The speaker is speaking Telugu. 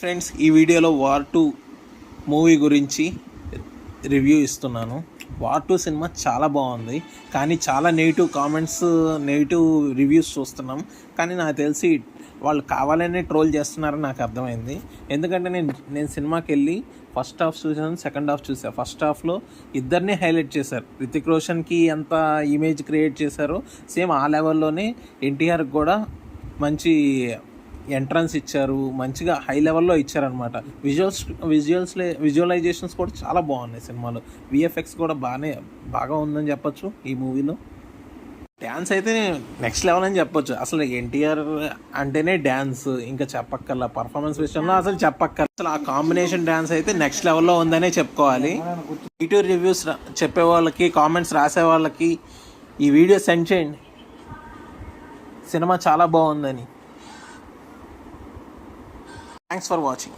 ఫ్రెండ్స్, ఈ వీడియోలో వార్ 2 మూవీ గురించి రివ్యూ ఇస్తున్నాను. వార్ 2 సినిమా చాలా బాగుంది, కానీ చాలా నెగిటివ్ కామెంట్స్, నెగిటివ్ రివ్యూస్ చూస్తున్నాం. కానీ నాకు తెలిసి వాళ్ళు కావాలనే ట్రోల్ చేస్తున్నారని నాకు అర్థమైంది. ఎందుకంటే నేను సినిమాకి వెళ్ళి ఫస్ట్ హాఫ్ చూసాను, సెకండ్ హాఫ్ చూసాను. ఫస్ట్ హాఫ్లో ఇద్దరిని హైలైట్ చేశారు. రితిక్ రోషన్కి ఎంత ఇమేజ్ క్రియేట్ చేశారో సేమ్ ఆ లెవెల్లోనే ఎన్టీఆర్కి కూడా మంచి ఎంట్రన్స్ ఇచ్చారు, మంచిగా హై లెవెల్లో ఇచ్చారనమాట. విజువలైజేషన్స్ కూడా చాలా బాగున్నాయి సినిమాలో. విఎఫ్ఎక్స్ కూడా బాగా ఉందని చెప్పొచ్చు. ఈ మూవీలో డ్యాన్స్ అయితే నెక్స్ట్ లెవెల్ అని చెప్పొచ్చు. అసలు ఎన్టీఆర్ అంటేనే డ్యాన్స్, ఇంకా చెప్పక్కర్లా. పర్ఫార్మెన్స్ విషయంలో అసలు చెప్పక్కర్లా. అసలు ఆ కాంబినేషన్ డ్యాన్స్ అయితే నెక్స్ట్ లెవెల్లో ఉందనే చెప్పుకోవాలి. నెగిటివ్ రివ్యూస్ చెప్పే వాళ్ళకి, కామెంట్స్ రాసే వాళ్ళకి ఈ వీడియో సెండ్ చేయండి, సినిమా చాలా బాగుందని. Thanks for watching.